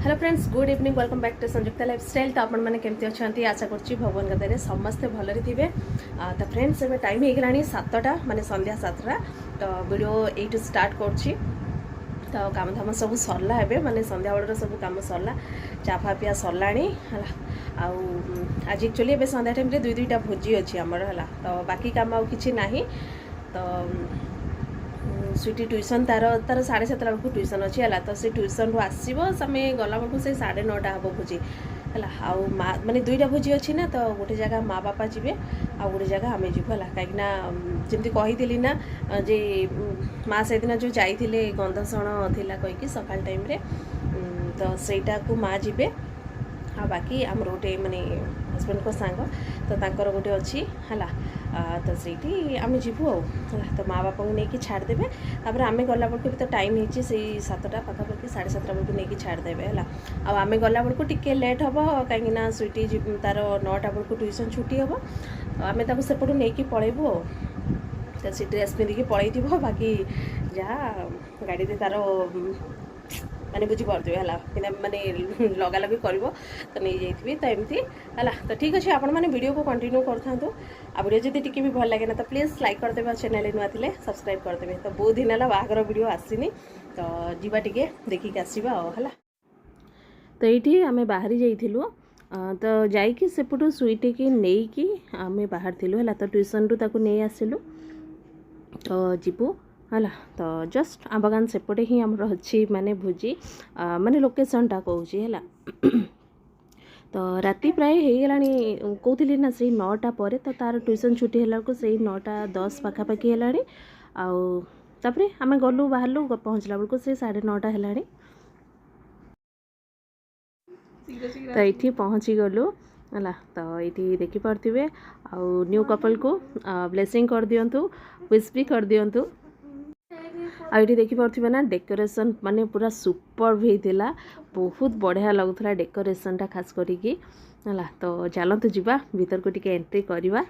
Hello friends good evening welcome back to Sanyukta lifestyle. तो आपण मैंने केमती अच्छा आशा करुँच भगवान दया समस्ते भलरे थे। तो फ्रेंड्स एवं टाइम होगा 7टा माने संध्या 7टा। तो वीडियो यू स्टार्ट कर तो काम धाम सब सरला एवं माने संध्या बेलर सब कम सरला चाफा पिया सरला आज एक्चुअली ए संध्या टाइम दुई दुईटा भोजी अच्छी आमर है। तो बाकी काम आउ कि ना तो स्वीटी ट्यूशन तार 7:30 बेलू ट्यूशन अच्छी है। तो से ट्यूशन रू आसब आम गला बेलू से 9:30 हम भोजी है। आउ माँ माने दुईटा भोजी अच्छी ना। तो गोटे जगह माँ बापा जी आ गोटे जगह आम जीव है कहीं जमी कही ना जे माँ से दिन जो जाइए गंधसण थिला कहीकि सकाल टाइम रे तो सहीटा को माँ जीवे आ बाकी आमर गोटे माने हजबैंड को सांग तो तांकर गोटे अच्छी है। तो सही आम जीवु है। तो माँ बापा को लेकिन छाड़देवे तापर आम गला बेलू भी तो टाइम होती से 7टा पाखापाखि 7:30 बेलू नहीं छाड़देवे है। आम गला बेलू टिके लेट हम कहीं स्वीटी तार 9टा बेलू ट्यूशन छुट्टी हम तो आम सेपटू नहीं पलैबू तो सी ड्रेस पिंधिकी पलैथो बाकी जहाँ गाड़ी तार माने बुझीपे है माने लगा लगी कर तो नहीं जाइए तो एमती है। तो ठीक अच्छे आपण मैंने वीडियो को कंटिन्यू करूँ आ वीडियो जब टी भी भल लगे ना तो प्लीज लाइक करदे चैनल नुआ थे सब्सक्राइब करदे। तो बहुत दिन है बाहर वीडियो आसनी तो जीवा टिके देखिक आसवा है। तो ये आम बाहरी जाइलु तो जाइकी सेपटू स्वीटी की नहीं कि आम बाहर थिलु है। तो ट्यूशन रू ताकू नहीं आसिलु तो जीवु है। तो जस्ट आम्बगान सेपटे ही आमर अच्छी माने भोजी माने लोकेशनटा कहूँ है। तो राति प्राय हो कहती ना से 9टा पर तो तार ट्यूशन छुट्टी है से 9:10 पाखापाखि है। आउे आम गलु बाहरलु पहुँचला बेलू से 9:30 है। तो ये पहुँची गलु है। तो ये देखिपे आउ न्यू कपल को ब्लेसिंग कर दिंतु विश भी कर दिंतु। आ ये देखिपे ना डेकोरेशन माने पूरा सुपर होता बहुत बढ़िया लगुला डेकोरेशन टा खास करिकी है। तो चलतु जीवा भीतर को टिके एंट्री करवा।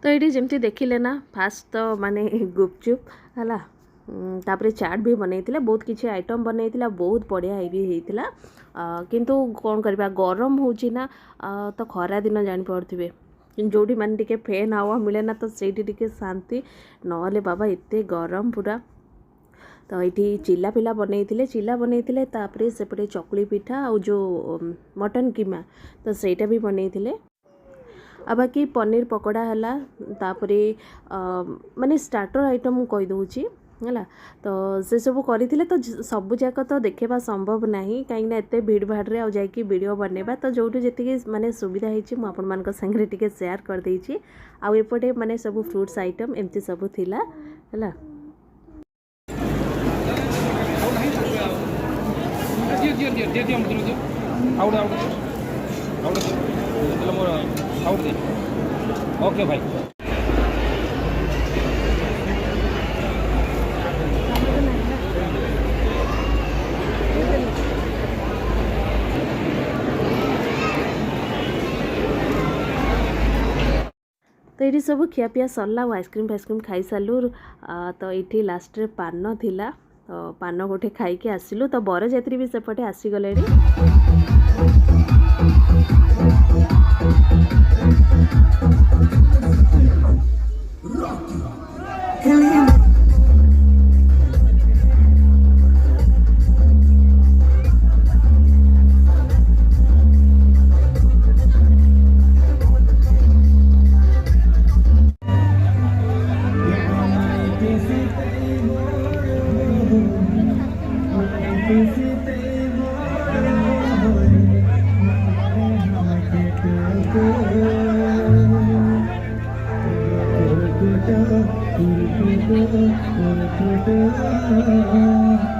तो ये जमती देखिले ना फास्ट तो माने गुपचुप है तापर चाट भी बनई बहुत किसी आइटम बनई बहुत बढ़िया भी होता किंतु कौन करवा गरम होची ना तो खरा दिन जापे जोटी मैंने टिके फैन हवा मिले ना तो से शांति नले बाबा एते गरम पूरा तो ये चिल्ला पिला बनई तापर सेपटे चकुली पिठा और जो मटन कीमा तो सेटा भी बनई आ बाकी पनीर पकोड़ा है तापरे माने स्टार्टर आइटम कही दूची है तो से सब करते तो सबू जाक तो देखा संभव नहीं कहीं एत भीड़ भाड़ में जाकि वीडियो बनवा तो जो जी माने सुविधा होती मुझे संगे टे सेयार करदे आउपटे माने सब फ्रुट्स आइटम एमती सब थिला है ओके भाई तो ये सब खियापिया सरला आइसक्रीम फाइसक्रीम खाई सारू तो ये लास्ट रे पान थिला तो पान गोटे खाई आसिलु तो बरजात्री भी सेपटे आसीगले Thank you.